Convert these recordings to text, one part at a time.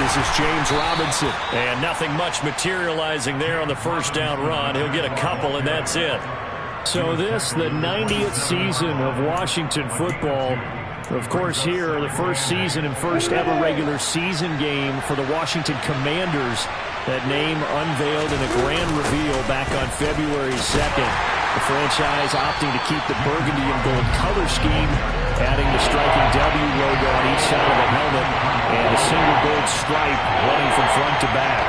This is James Robinson. And nothing much materializing there on the first down run. He'll get a couple, and that's it. So this, the 90th season of Washington football. Of course, here, the first season and first ever regular season game for the Washington Commanders. That name unveiled in a grand reveal back on February 2nd. The franchise opting to keep the burgundy and gold color scheme, adding the striking W logo on each side of the helmet, and a single gold stripe running from front to back.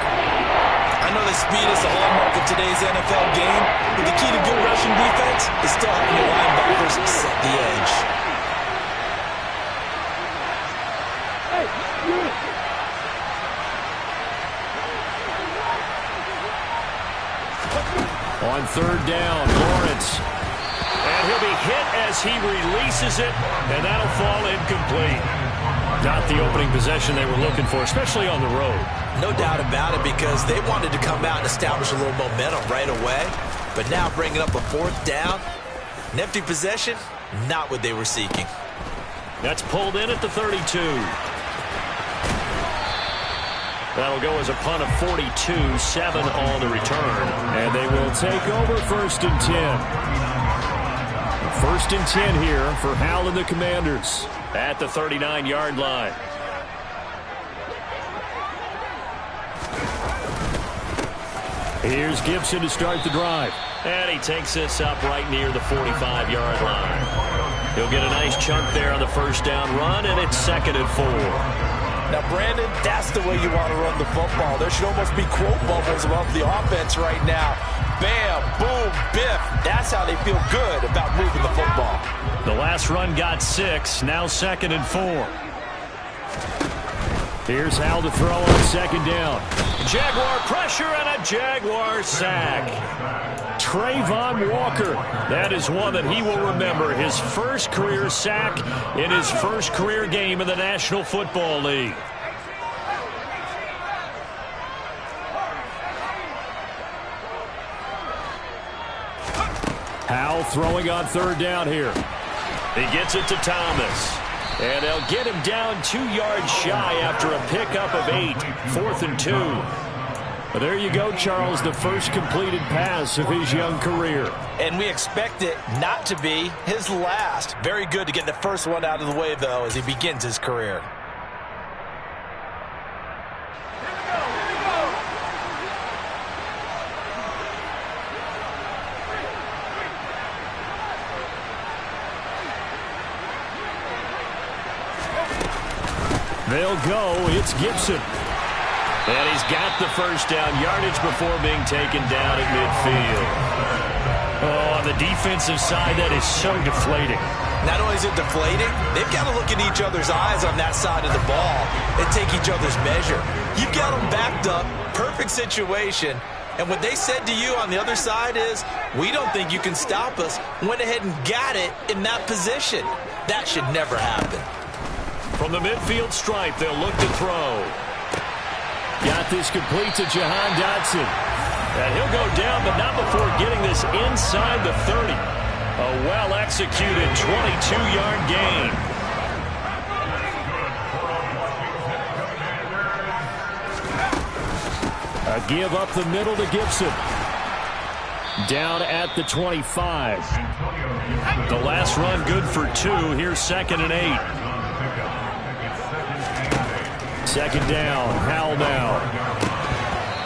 I know that speed is the hallmark of today's NFL game, but the key to good rushing defense is still having your linebackers set the edge. On third down, Lawrence. And he'll be hit as he releases it, and that'll fall incomplete. Not the opening possession they were looking for, especially on the road. No doubt about it, because they wanted to come out and establish a little momentum right away. But now bringing up a fourth down, an empty possession, not what they were seeking. That's pulled in at the 32. That'll go as a punt of 42, 7 on the return. And they will take over first and 10. First and 10 here for Hal and the Commanders at the 39-yard line. Here's Gibson to start the drive. And he takes this up right near the 45-yard line. He'll get a nice chunk there on the first down run, and it's 2nd and 4. Now, Brandon, that's the way you want to run the football. There should almost be quote bubbles above the offense right now. Bam, boom, biff. That's how they feel good about moving the football. The last run got 6, now 2nd and 4. Here's Hal to throw on second down. Jaguar pressure and a Jaguar sack. Trayvon Walker, that is one that he will remember. His first career sack in his first career game in the National Football League. Hal throwing on third down here. He gets it to Thomas. And they'll get him down 2 yards shy after a pickup of 8. 4th and 2. But there you go, Charles, the first completed pass of his young career. And we expect it not to be his last. Very good to get the first one out of the way, though, as he begins his career. They'll go. It's Gibson. And he's got the first down yardage before being taken down at midfield. Oh, on the defensive side, that is so deflating. Not only is it deflating, they've got to look in each other's eyes on that side of the ball and take each other's measure. You've got them backed up, perfect situation, and what they said to you on the other side is, we don't think you can stop us. Went ahead and got it in that position. That should never happen. From the midfield stripe, they'll look to throw. Got this complete to Jahan Dotson. And he'll go down, but not before getting this inside the 30. A well-executed 22-yard gain. A give up the middle to Gibson. Down at the 25. The last run good for 2. Here's 2nd and 8. Second down, Hal now.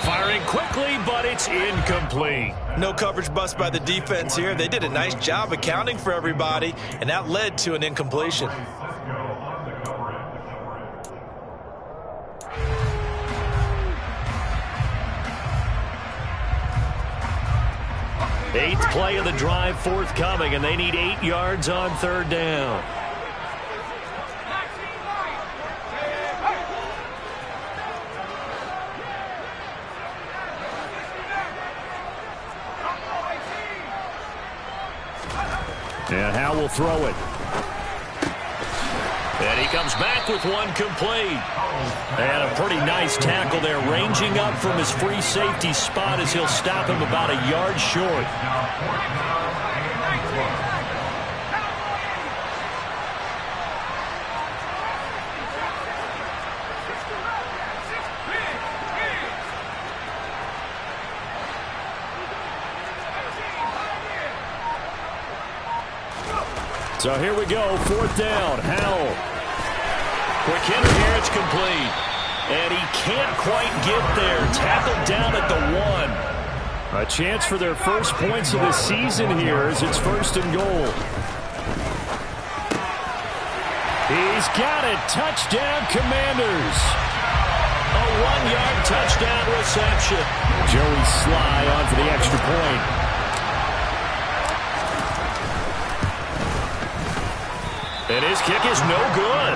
Firing quickly, but it's incomplete. No coverage bust by the defense here. They did a nice job accounting for everybody, and that led to an incompletion. Eighth play of the drive forthcoming, and they need 8 yards on third down. And Hal will throw it. And he comes back with one complete. And a pretty nice tackle there, ranging up from his free safety spot as he'll stop him about a yard short. So here we go, 4th down, Howell. Quick hitter here, it's complete. And he can't quite get there. Tackled down at the 1. A chance for their first points of the season here as it's 1st and goal. He's got it. Touchdown, Commanders. A 1-yard touchdown reception. Joey Sly on for the extra point. And his kick is no good.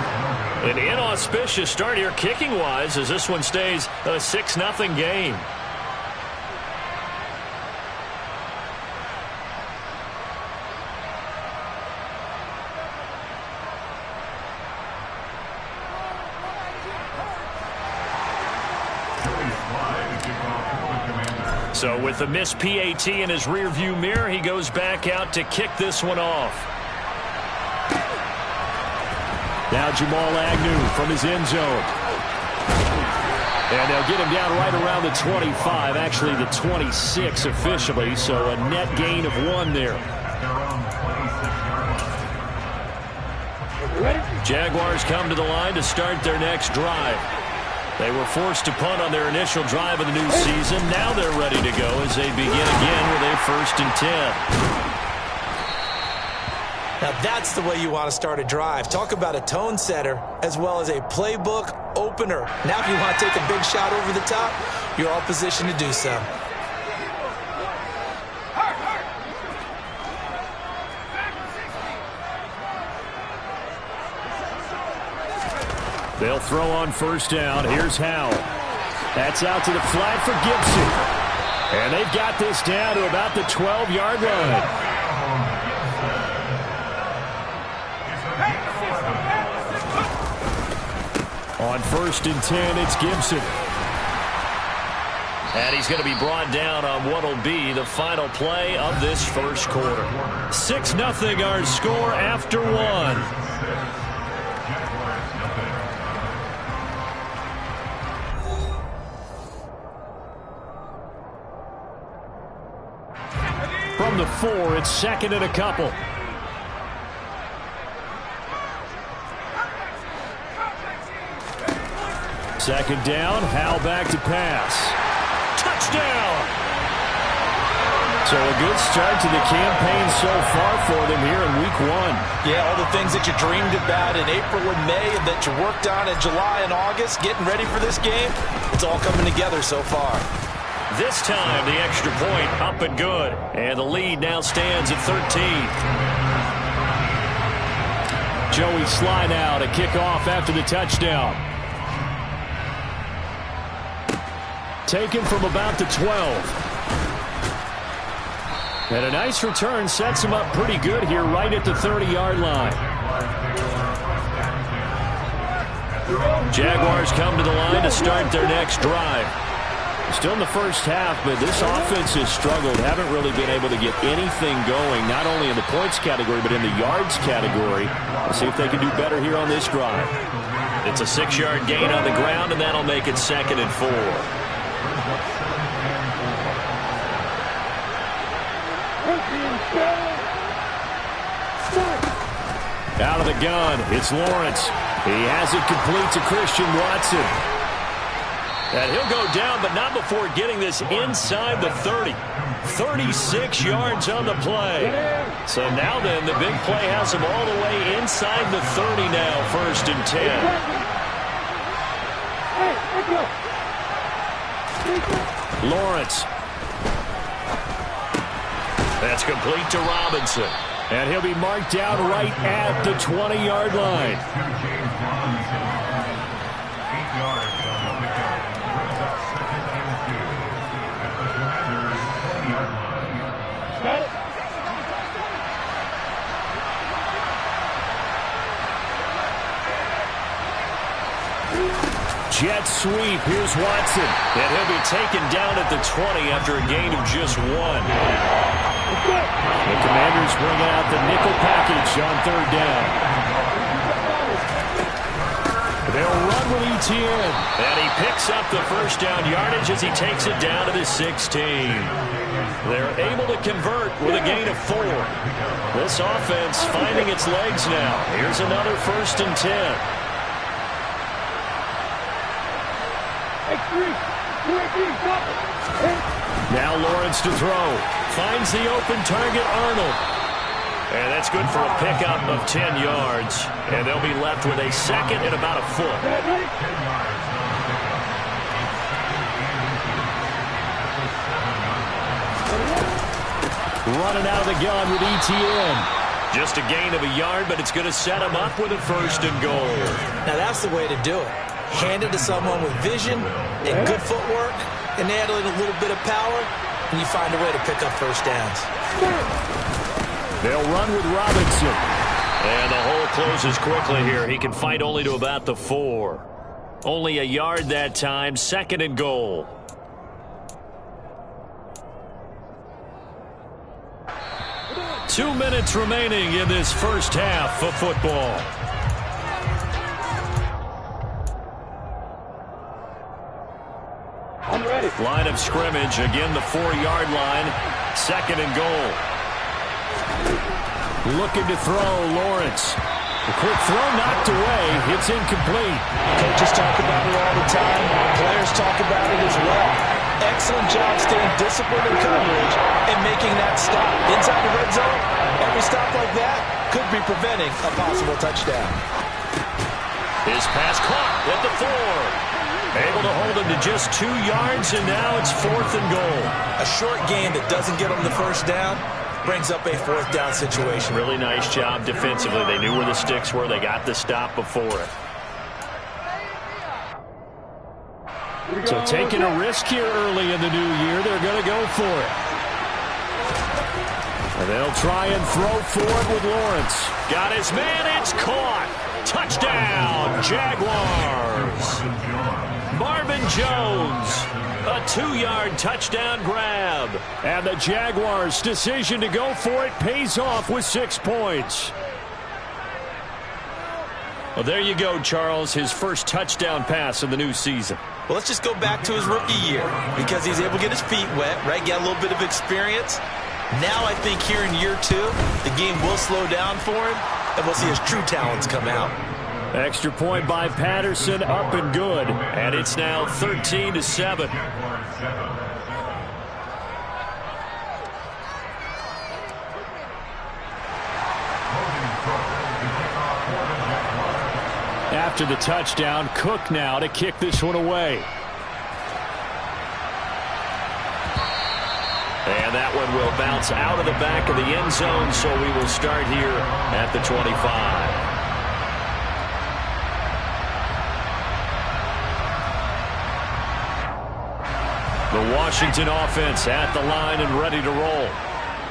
An inauspicious start here kicking-wise as this one stays a 6-0 game. So with the missed PAT in his rearview mirror, he goes back out to kick this one off. Now Jamal Agnew from his end zone. And they'll get him down right around the 25, actually the 26 officially, so a net gain of 1 there. Jaguars come to the line to start their next drive. They were forced to punt on their initial drive of the new season. Now they're ready to go as they begin again with a 1st and 10. Now that's the way you want to start a drive. Talk about a tone setter as well as a playbook opener. Now if you want to take a big shot over the top, you're all positioned to do so. They'll throw on 1st down. Here's Howell. That's out to the flat for Gibson. And they've got this down to about the 12-yard line. On 1st and 10, it's Gibson. And he's going to be brought down on what will be the final play of this first quarter. 6-0 our score after 1. From the 4, it's 2nd and a couple. Second down, Howell back to pass. Touchdown! So a good start to the campaign so far for them here in week 1. Yeah, all the things that you dreamed about in April and May and that you worked on in July and August, getting ready for this game, it's all coming together so far. This time, the extra point up and good. And the lead now stands at 13. Joey Sly now to kick off after the touchdown. Taken from about the 12. And a nice return sets him up pretty good here right at the 30-yard line. Jaguars come to the line to start their next drive. Still in the first half, but this offense has struggled. Haven't really been able to get anything going, not only in the points category, but in the yards category. We'll see if they can do better here on this drive. It's a 6-yard gain on the ground, and that'll make it 2nd and 4. Out of the gun, it's Lawrence. He has it complete to Christian Watson. And he'll go down, but not before getting this inside the 30. 36 yards on the play. So now then, the big play has him all the way inside the 30 now, 1st and 10. Lawrence. That's complete to Robinson. And he'll be marked down right at the 20-yard line. Jet sweep. Here's Watson. And he'll be taken down at the 20 after a gain of just 1. The Commanders bring out the nickel package on 3rd down. They'll run with ETN. And he picks up the first down yardage as he takes it down to the 16. They're able to convert with a gain of 4. This offense finding its legs now. Here's another 1st and 10. Now Lawrence to throw. Finds the open target, Arnold. And that's good for a pickup of 10 yards. And they'll be left with a 2nd and about a foot. Running out of the gun with ETN. Just a gain of a yard, but it's going to set him up with a 1st and goal. Now that's the way to do it. Hand it to someone with vision and good footwork, and add a little bit of power, and you find a way to pick up 1st downs. They'll run with Robinson. And the hole closes quickly here. He can fight only to about the 4. Only a yard that time, 2nd and goal. Two minutes remaining in this first half of football. I'm ready. Line of scrimmage, again the 4-yard line, 2nd and goal. Looking to throw, Lawrence. The quick throw knocked away. It's incomplete. Coaches talk about it all the time. Players talk about it as well. Excellent job staying disciplined in coverage and making that stop. Inside the red zone, every stop like that could be preventing a possible touchdown. His pass caught at the 4. Able to hold him to just 2 yards, and now it's 4th and goal. A short game that doesn't get him the 1st down brings up a 4th down situation. Really nice job defensively. They knew where the sticks were. They got the stop before it. So taking a risk here early in the new year, they're going to go for it. And they'll try and throw for it with Lawrence. Got his man, it's caught. Touchdown, Jaguars. Marvin Jones, a 2-yard touchdown grab. And the Jaguars' decision to go for it pays off with 6 points. Well, there you go, Charles, his first touchdown pass of the new season. Well, let's just go back to his rookie year because he's able to get his feet wet, right? Get a little bit of experience. Now I think here in year 2, the game will slow down for him, and we'll see his true talents come out. Extra point by Patterson, up and good. And it's now 13-7. After the touchdown, Cook now to kick this one away. And that one will bounce out of the back of the end zone, so we will start here at the 25. The Washington offense at the line and ready to roll.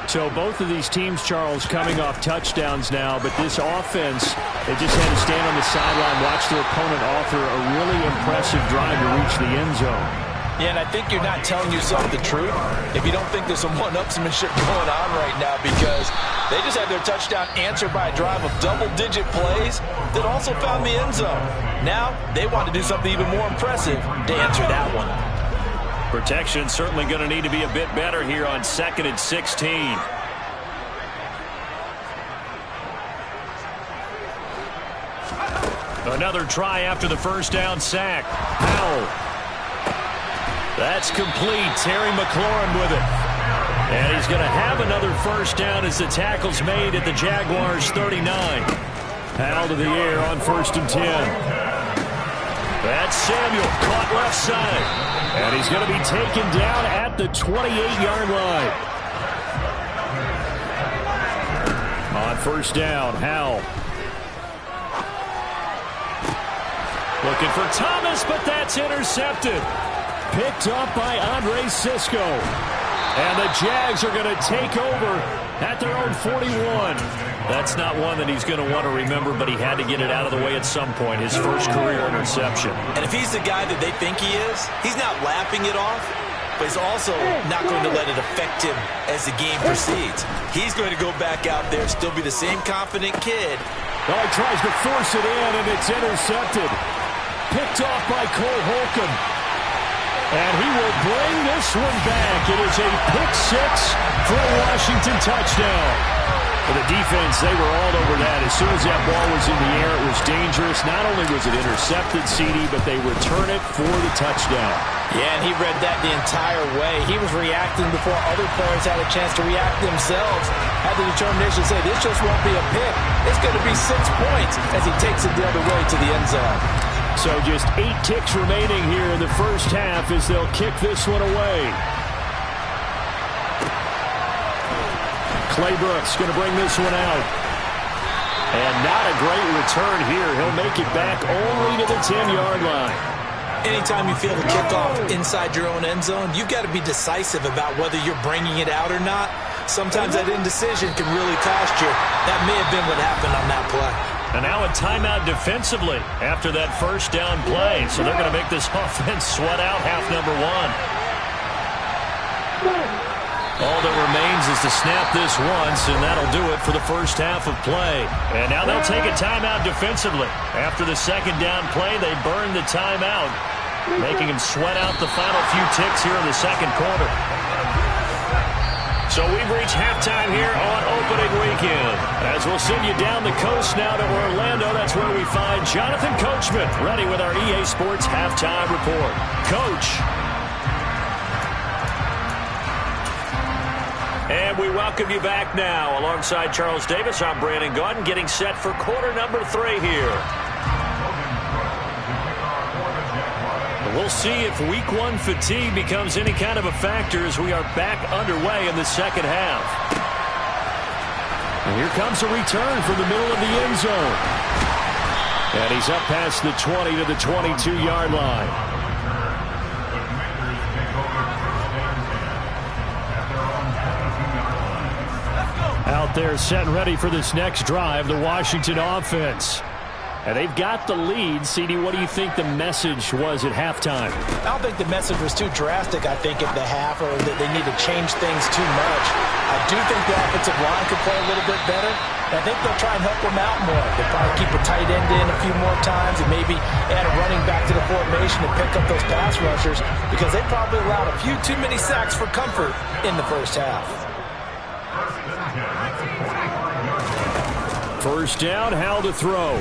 So both of these teams, Charles, coming off touchdowns now, but this offense, they just had to stand on the sideline, watch their opponent offer a really impressive drive to reach the end zone. Yeah, and I think you're not telling yourself the truth if you don't think there's some one-upsmanship going on right now, because they just had their touchdown answered by a drive of double-digit plays that also found the end zone. Now they want to do something even more impressive to answer that one. Protection certainly going to need to be a bit better here on 2nd and 16. Another try after the first down sack. Powell. That's complete. Terry McLaurin with it. And he's going to have another first down as the tackle's made at the Jaguars' 39. Powell to the air on 1st and 10. That's Samuel, caught left side. And he's going to be taken down at the 28-yard line. On 1st down, Howell. Looking for Thomas, but that's intercepted. Picked up by Andre Cisco. And the Jags are going to take over at their own 41. That's not one that he's going to want to remember, but he had to get it out of the way at some point, his first career interception. And if he's the guy that they think he is, he's not laughing it off, but he's also not going to let it affect him as the game proceeds. He's going to go back out there, still be the same confident kid. Well, he tries to force it in, and it's intercepted. Picked off by Cole Holcomb. And he will bring this one back. It is a pick six for a Washington touchdown. For the defense, they were all over that. As soon as that ball was in the air, it was dangerous. Not only was it intercepted, CD, but they return it for the touchdown. Yeah, and he read that the entire way. He was reacting before other players had a chance to react themselves. Had the determination to say, this just won't be a pick. It's going to be 6 points as he takes it the other way to the end zone. So just 8 ticks remaining here in the first half as they'll kick this one away. Claybrooks going to bring this one out. And not a great return here. He'll make it back only to the 10-yard line. Anytime you feel the kickoff inside your own end zone, you've got to be decisive about whether you're bringing it out or not. Sometimes that indecision can really cost you. That may have been what happened on that play. And now a timeout defensively after that first down play. So they're going to make this offense sweat out half number 1. All that remains is to snap this once, and that'll do it for the first half of play. And now they'll take a timeout defensively. After the second down play, they burn the timeout, making them sweat out the final few ticks here in the second quarter. So we've reached halftime here on opening weekend. As we'll send you down the coast now to Orlando, that's where we find Jonathan Coachman, ready with our EA Sports Halftime Report. Coach. And we welcome you back now. Alongside Charles Davis, I'm Brandon Gaudin, getting set for quarter number 3 here. We'll see if week 1 fatigue becomes any kind of a factor as we are back underway in the second half. And here comes a return from the middle of the end zone. And he's up past the 20 to the 22-yard line. Out there set and ready for this next drive, the Washington offense. And they've got the lead. CD, what do you think the message was at halftime? I don't think the message was too drastic, I think, at the half, or that they need to change things too much. I do think the offensive line could play a little bit better. And I think they'll try and help them out more. They'll probably keep a tight end in a few more times and maybe add a running back to the formation to pick up those pass rushers, because they probably allowed a few too many sacks for comfort in the first half. First down, how to throw.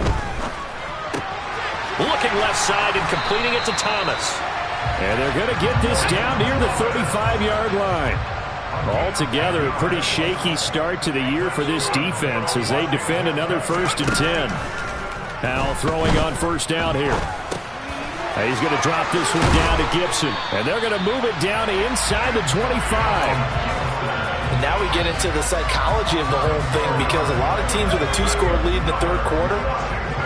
Looking left side and completing it to Thomas. And they're going to get this down near the 35-yard line. Altogether, a pretty shaky start to the year for this defense as they defend another 1st and 10. Now throwing on first down here. He's going to drop this one down to Gibson. And they're going to move it down inside the 25. And now we get into the psychology of the whole thing, because a lot of teams with a 2-score lead in the third quarter,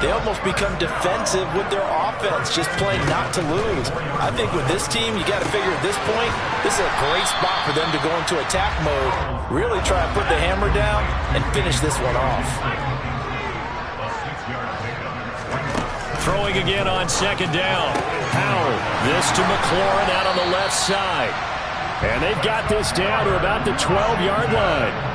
they almost become defensive with their offense, just playing not to lose. I think with this team, you got to figure at this point, this is a great spot for them to go into attack mode, really try to put the hammer down and finish this one off. Throwing again on second down. Powell, this to McLaurin out on the left side. And they've got this down to about the 12-yard line.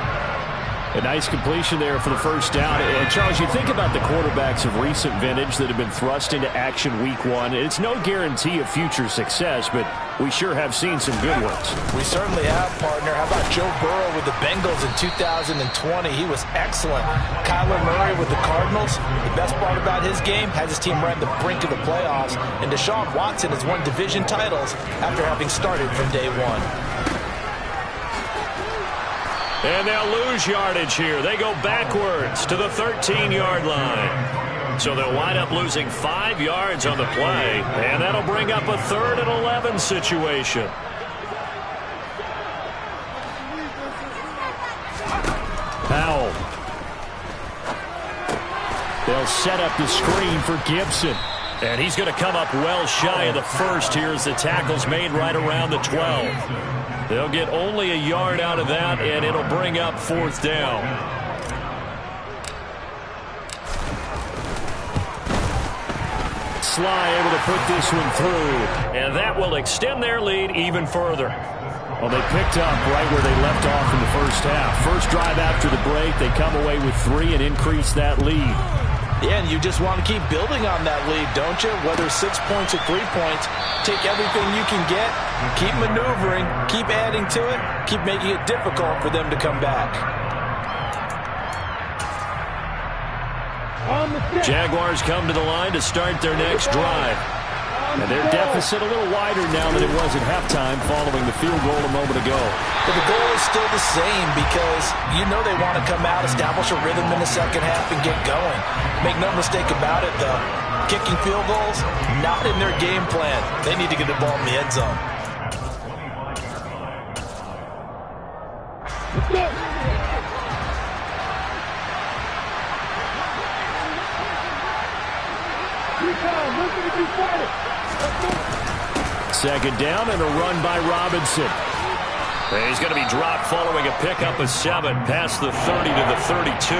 A nice completion there for the first down. And, Charles, you think about the quarterbacks of recent vintage that have been thrust into action week 1. It's no guarantee of future success, but we sure have seen some good ones. We certainly have, partner. How about Joe Burrow with the Bengals in 2020? He was excellent. Kyler Murray with the Cardinals. The best part about his game, has his team right at the brink of the playoffs. And Deshaun Watson has won division titles after having started from day 1. And they'll lose yardage here. They go backwards to the 13-yard line. So they'll wind up losing 5 yards on the play. And that'll bring up a 3rd and 11 situation. Powell. They'll set up the screen for Gibson. And he's going to come up well shy of the first here as the tackle's made right around the 12. They'll get only a yard out of that, and it'll bring up 4th down. Sly able to put this one through, and that will extend their lead even further. Well, they picked up right where they left off in the first half. First drive after the break, they come away with 3 and increase that lead. Yeah, and you just want to keep building on that lead, don't you? Whether 6 points or 3 points, take everything you can get, keep maneuvering, keep adding to it, keep making it difficult for them to come back. Jaguars come to the line to start their next drive. And their deficit a little wider now than it was at halftime following the field goal a moment ago. But the goal is still the same because you know they want to come out, establish a rhythm in the second half, and get going. Make no mistake about it, though. Kicking field goals, not in their game plan. They need to get the ball in the end zone. Let's go. Second down and a run by Robinson. And he's going to be dropped following a pickup of 7 past the 30 to the 32.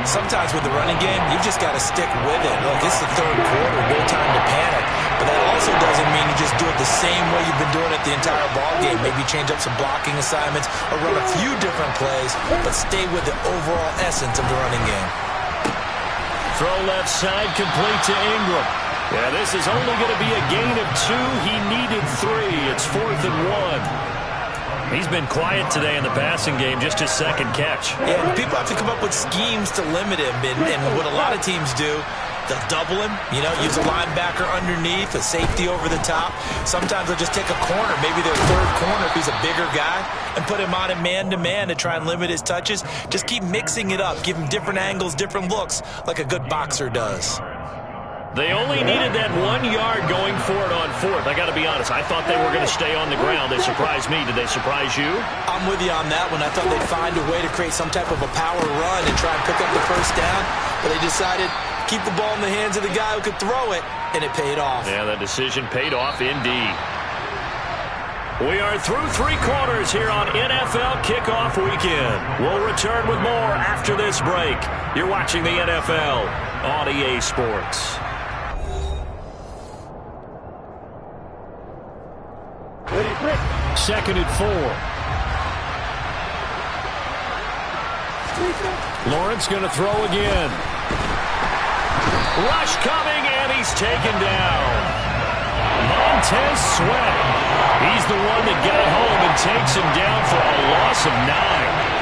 Sometimes with the running game, you've just got to stick with it. Look, it's the third quarter, no time to panic. But that also doesn't mean you just do it the same way you've been doing it the entire ball game. Maybe change up some blocking assignments or run a few different plays, but stay with the overall essence of the running game. Throw left side, complete to Ingram. Yeah, this is only going to be a gain of 2. He needed 3. It's 4th and 1. He's been quiet today in the passing game, just his second catch. Yeah, people have to come up with schemes to limit him, and what a lot of teams do, they'll double him, use a linebacker underneath, a safety over the top. Sometimes they'll just take a corner, maybe their third corner if he's a bigger guy, and put him on it man-to-man to try and limit his touches. Just keep mixing it up, give him different angles, different looks, like a good boxer does. They only needed that 1 yard going for it on 4th. I got to be honest, I thought they were going to stay on the ground. They surprised me. Did they surprise you? I'm with you on that one. I thought they'd find a way to create some type of a power run and try and pick up the first down, but they decided keep the ball in the hands of the guy who could throw it, and it paid off. Yeah, that decision paid off indeed. We are through 3 quarters here on NFL Kickoff Weekend. We'll return with more after this break. You're watching the NFL on EA Sports. Second and 4. Lawrence going to throw again. Rush coming, and he's taken down. Montez Sweat. He's the one that got home and takes him down for a loss of 9.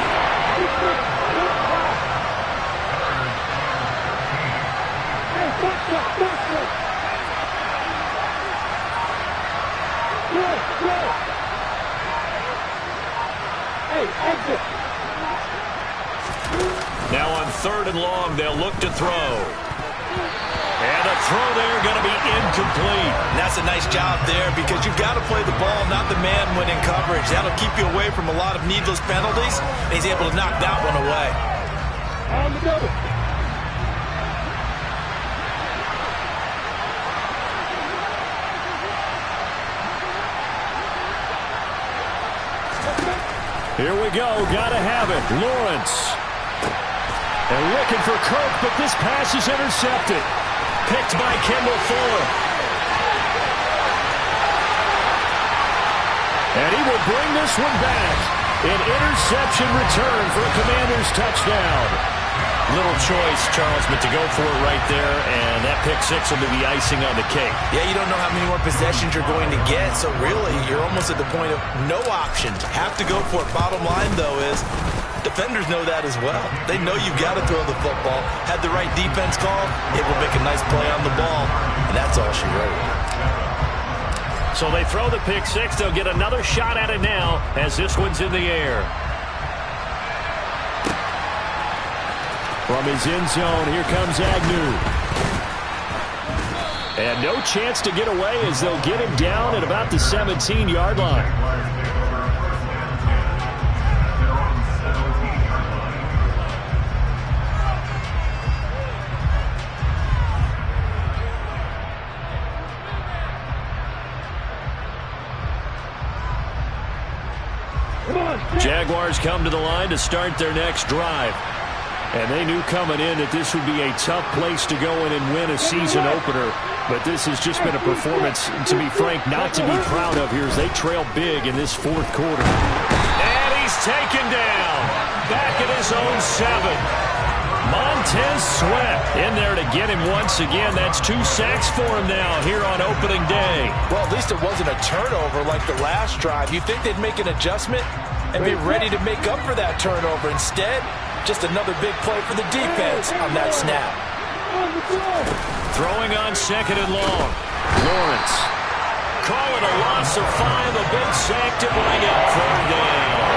Now on 3rd and long, they'll look to throw. And a throw there going to be incomplete. And that's a nice job there because you've got to play the ball, not the man when in coverage. That'll keep you away from a lot of needless penalties, and he's able to knock that one away. On the double. Here we go. Got to have it. Lawrence. And looking for Kirk, but this pass is intercepted. Picked by Kendall Fuller. And he will bring this one back. An interception return for a Commanders touchdown. Little choice, Charles, but to go for it right there, and that pick 6 will be the icing on the cake. Yeah, you don't know how many more possessions you're going to get, so really you're almost at the point of no options. Have to go for it. Bottom line, though, is defenders know that as well. They know you've got to throw the football. Had the right defense call, it will make a nice play on the ball, and that's all she wrote. So they throw the pick 6. They'll get another shot at it now as this one's in the air. From his end zone, here comes Agnew. And no chance to get away as they'll get him down at about the 17-yard line. Jaguars come to the line to start their next drive. And they knew coming in that this would be a tough place to go in and win a season opener. But this has just been a performance, to be frank, not to be proud of here as they trail big in this 4th quarter. And he's taken down. Back at his own 7. Montez Sweat in there to get him once again. That's 2 sacks for him now here on opening day. Well, at least it wasn't a turnover like the last drive. You think they'd make an adjustment and be ready to make up for that turnover. Instead, just another big play for the defense on that snap. Throwing on 2nd and long. Lawrence. Call it a loss of 5, a big sack to bring up 3rd down.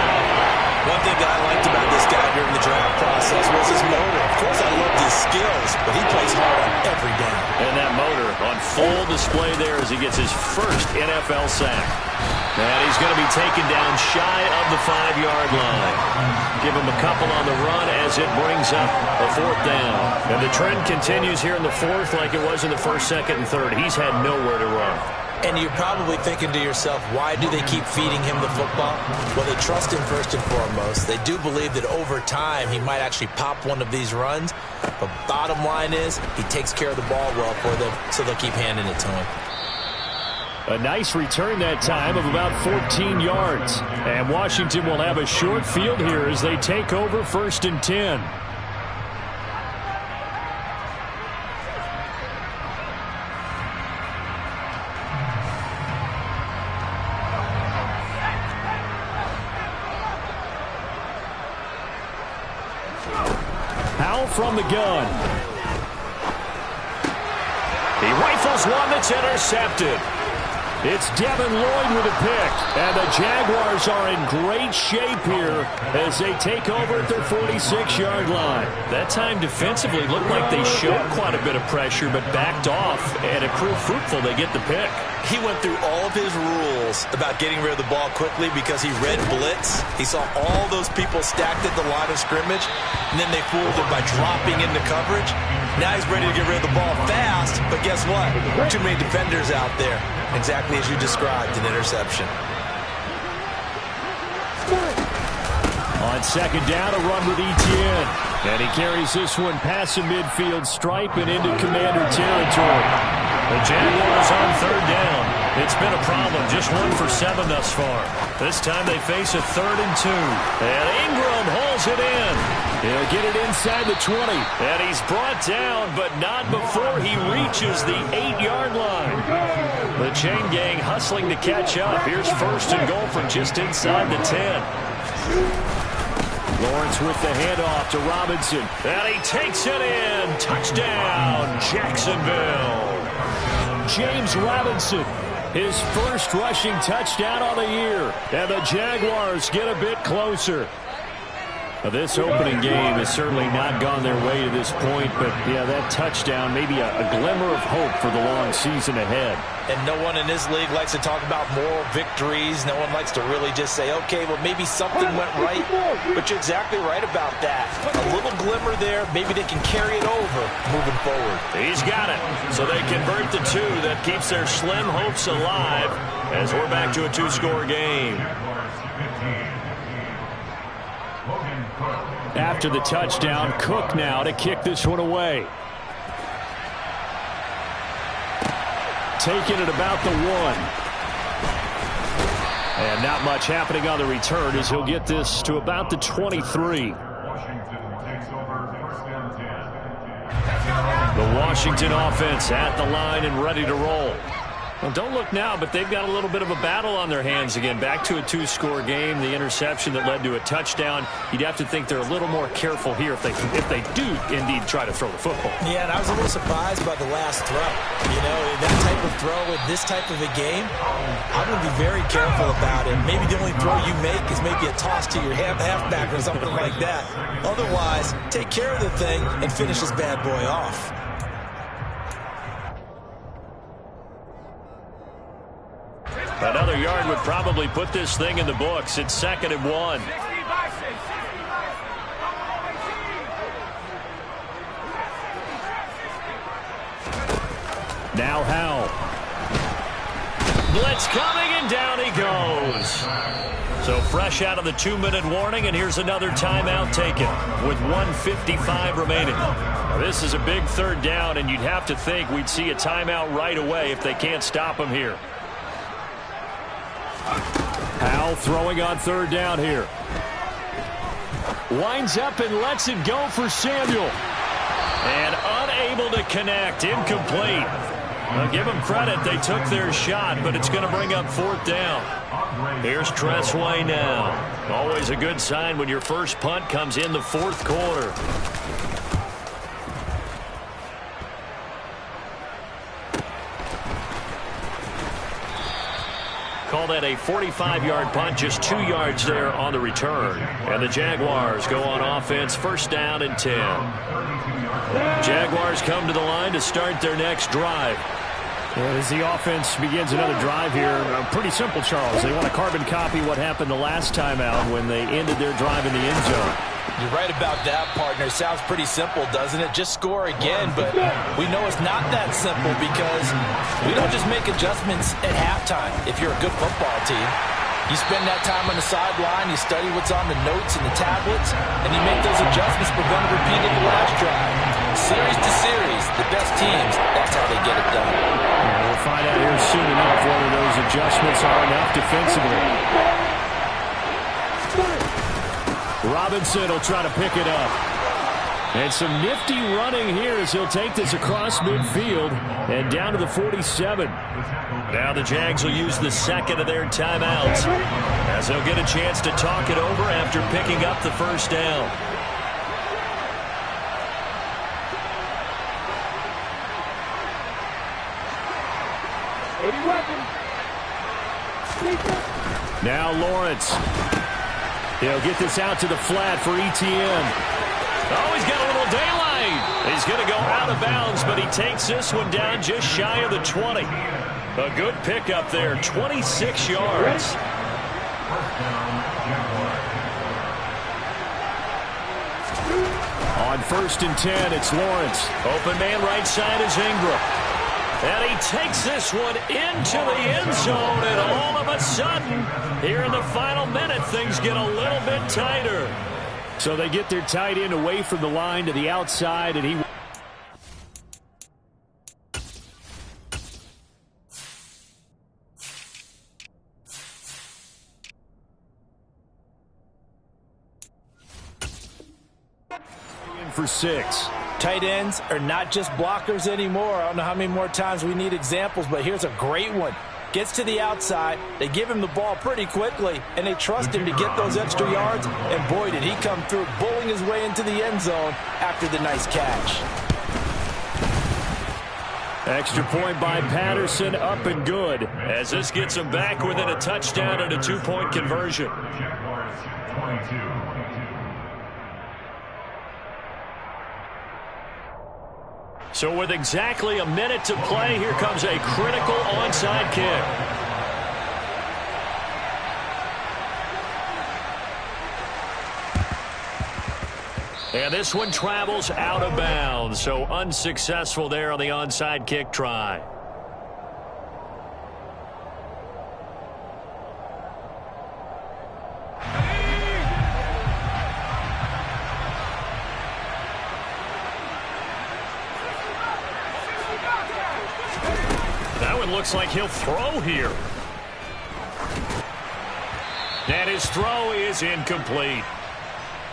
One thing that I liked about this guy during the draft process was his motor. Of course, I loved his skills, but he plays hard on every down. And that motor on full display there as he gets his first NFL sack. And he's going to be taken down shy of the 5-yard line. Give him a couple on the run as it brings up a 4th down. And the trend continues here in the 4th like it was in the 1st, 2nd, and 3rd. He's had nowhere to run. And you're probably thinking to yourself, why do they keep feeding him the football? Well, they trust him first and foremost. They do believe that over time he might actually pop one of these runs. But bottom line is he takes care of the ball well for them, so they'll keep handing it to him. A nice return that time of about 14 yards. And Washington will have a short field here as they take over 1st and 10. From the gun. He rifles one that's intercepted. It's Devin Lloyd with a pick. And the Jaguars are in great shape here as they take over at their 46-yard line. That time defensively looked like they showed quite a bit of pressure but backed off, and it proved fruitful. They get the pick. He went through all of his rules about getting rid of the ball quickly because he read blitz. He saw all those people stacked at the line of scrimmage, and then they fooled him by dropping into coverage. Now he's ready to get rid of the ball fast, but guess what? Too many defenders out there. Exactly as you described, an interception. On 2nd down, a run with Etienne. And he carries this one past the midfield stripe and into Commander territory. The Jaguars on 3rd down. It's been a problem. Just 1 for 7 thus far. This time they face a 3rd and 2. And Ingram hauls it in. He'll get it inside the 20. And he's brought down, but not before he reaches the 8-yard line. The chain gang hustling to catch up. Here's 1st and goal from just inside the 10. Lawrence with the handoff to Robinson. And he takes it in. Touchdown, Jacksonville. James Robinson, his first rushing touchdown on the year. And the Jaguars get a bit closer. Now, this opening game has certainly not gone their way to this point, but yeah, that touchdown, maybe a glimmer of hope for the long season ahead. And no one in this league likes to talk about moral victories. No one likes to really just say, okay, well, maybe something went right. But you're exactly right about that. A little glimmer there, maybe they can carry it over moving forward. He's got it. So they convert the 2. That keeps their slim hopes alive as we're back to a 2-score game. After the touchdown, Cook now to kick this one away. Taking it about the 1. And not much happening on the return as he'll get this to about the 23. The Washington offense at the line and ready to roll. Well, don't look now, but they've got a little bit of a battle on their hands again. Back to a 2-score game. The interception that led to a touchdown. You'd have to think they're a little more careful here if they do indeed try to throw the football. Yeah, and I was a little surprised by the last throw. You know, that type of throw in this type of a game, I'm going to be very careful about it. Maybe the only throw you make is maybe a toss to your halfback or something like that. Otherwise, take care of the thing and finish this bad boy off. Another yard would probably put this thing in the books. It's 2nd and 1. Now Howell. Blitz coming, and down he goes. So fresh out of the 2-minute warning, and here's another timeout taken with 1:55 remaining. Now, this is a big 3rd down, and you'd have to think we'd see a timeout right away if they can't stop him here. Howell throwing on 3rd down here. Winds up and lets it go for Samuel. And unable to connect. Incomplete. Now, give them credit. They took their shot, but it's going to bring up 4th down. Here's Tressway now. Always a good sign when your first punt comes in the 4th quarter. Call that a 45-yard punt, just 2 yards there on the return. And the Jaguars go on offense, 1st down and 10. Jaguars come to the line to start their next drive. As the offense begins another drive here, pretty simple, Charles. They want to carbon copy what happened the last time out when they ended their drive in the end zone. You're right about that, partner. Sounds pretty simple, doesn't it? Just score again, but we know it's not that simple because we don't just make adjustments at halftime if you're a good football team. You spend that time on the sideline, you study what's on the notes and the tablets, and you make those adjustments for them to repeat it the last drive. Series to series, the best teams, that's how they get it done. We'll find out here soon enough whether those adjustments are enough defensively. Robinson will try to pick it up. And some nifty running here as he'll take this across midfield and down to the 47. Now the Jags will use the second of their timeouts as they'll get a chance to talk it over after picking up the 1st down. Now Lawrence. He'll get this out to the flat for Etienne. Oh, he's got a little daylight. He's going to go out of bounds, but he takes this one down just shy of the 20. A good pickup there, 26 yards. On 1st and 10, it's Lawrence. Open man right side is Ingram. And he takes this one into the end zone, and all of a sudden, here in the final minute, things get a little bit tighter. So they get their tight end away from the line to the outside, and he... for 6. Tight ends are not just blockers anymore. I don't know how many more times we need examples, but here's a great one. Gets to the outside, they give him the ball pretty quickly, and they trust him to get those extra yards, and boy, did he come through, bulling his way into the end zone after the nice catch. Extra point by Patterson, up and good. As this gets him back within a touchdown and a 2-point conversion. So with exactly a minute to play, here comes a critical onside kick. And this one travels out of bounds, so unsuccessful there on the onside kick try. Looks like he'll throw here. And his throw is incomplete.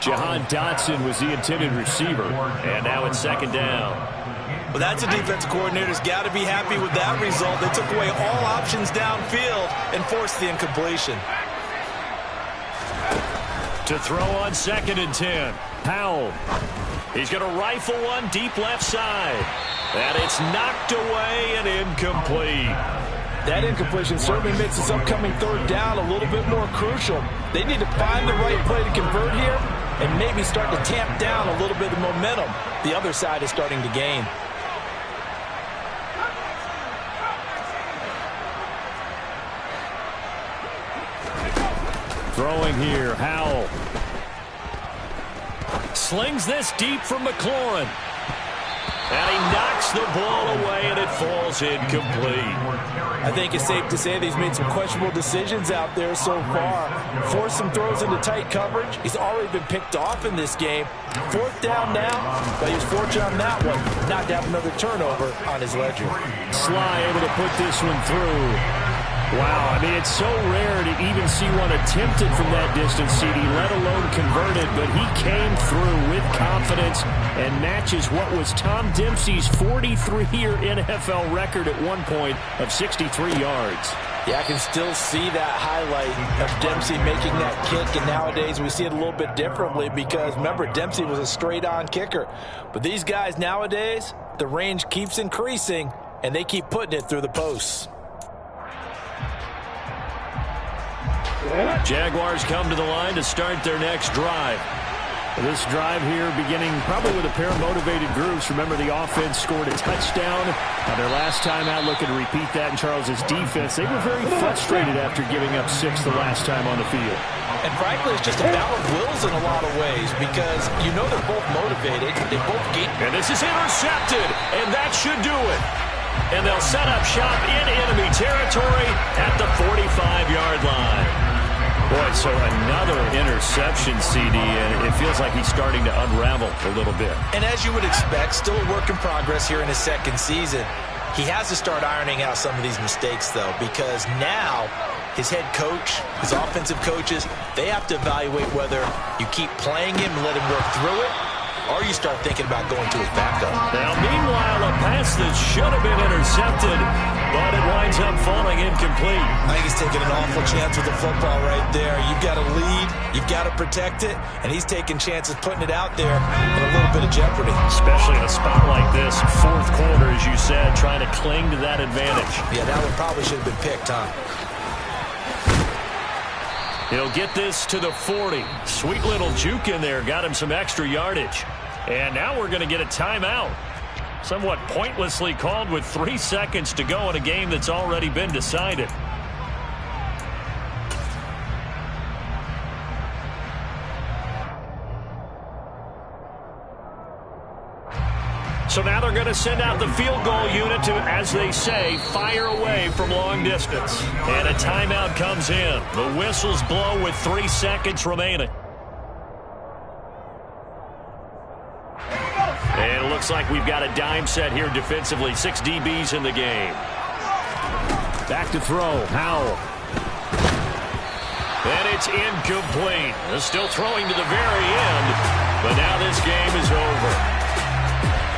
Jahan Dotson was the intended receiver. And now it's 2nd down. Well, that's a defensive coordinator's got to be happy with that result. They took away all options downfield and forced the incompletion. To throw on 2nd and 10. Powell. He's going to rifle one deep left side. And it's knocked away and incomplete. That incompletion certainly makes this upcoming 3rd down a little bit more crucial. They need to find the right play to convert here and maybe start to tamp down a little bit of momentum. The other side is starting to gain. Throwing here, Howell. Slings this deep from McLaurin. And he knocks the ball away, and it falls incomplete. I think it's safe to say that he's made some questionable decisions out there so far. Forced some throws into tight coverage. He's already been picked off in this game. 4th down now, but he was fortunate on that one not to have another turnover on his ledger. Sly able to put this one through. Wow, I mean, it's so rare to even see one attempted from that distance, CD, let alone converted, but he came through with confidence and matches what was Tom Dempsey's 43-year NFL record at one point of 63 yards. Yeah, I can still see that highlight of Dempsey making that kick, and nowadays we see it a little bit differently because, remember, Dempsey was a straight-on kicker. But these guys nowadays, the range keeps increasing, and they keep putting it through the posts. Jaguars come to the line to start their next drive. This drive here beginning probably with a pair of motivated groups. Remember, the offense scored a touchdown on their last time out. Looking to repeat that in Charles's defense. They were very frustrated after giving up 6 the last time on the field. And frankly, it's just a battle of wills in a lot of ways because you know they're both motivated. They both get. And this is intercepted, and that should do it. And they'll set up shop in enemy territory at the 45-yard line. Boy, so another interception, CD, and it feels like he's starting to unravel a little bit. And as you would expect, still a work in progress here in his second season. He has to start ironing out some of these mistakes, though, because now his head coach, his offensive coaches, they have to evaluate whether you keep playing him and let him work through it, or you start thinking about going to his backup. Now, meanwhile, a pass that should have been intercepted, but it winds up falling incomplete. I think he's taking an awful chance with the football right there. You've got to lead, you've got to protect it, and he's taking chances putting it out there in a little bit of jeopardy. Especially in a spot like this, fourth quarter, as you said, trying to cling to that advantage. Yeah, that one probably should have been picked, huh? He'll get this to the 40. Sweet little juke in there. Got him some extra yardage. And now we're going to get a timeout. Somewhat pointlessly called with 3 seconds to go in a game that's already been decided. So now they're going to send out the field goal unit to, as they say, fire away from long distance. And a timeout comes in. The whistles blow with 3 seconds remaining. And it looks like we've got a dime set here defensively. 6 DBs in the game. Back to throw. Howell. And it's incomplete. They're still throwing to the very end. But now this game is over.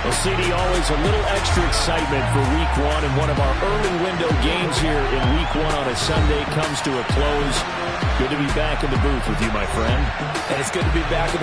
Well, CD, always a little extra excitement for Week 1, and one of our early window games here in Week 1 on a Sunday comes to a close. Good to be back in the booth with you, my friend. And it's good to be back in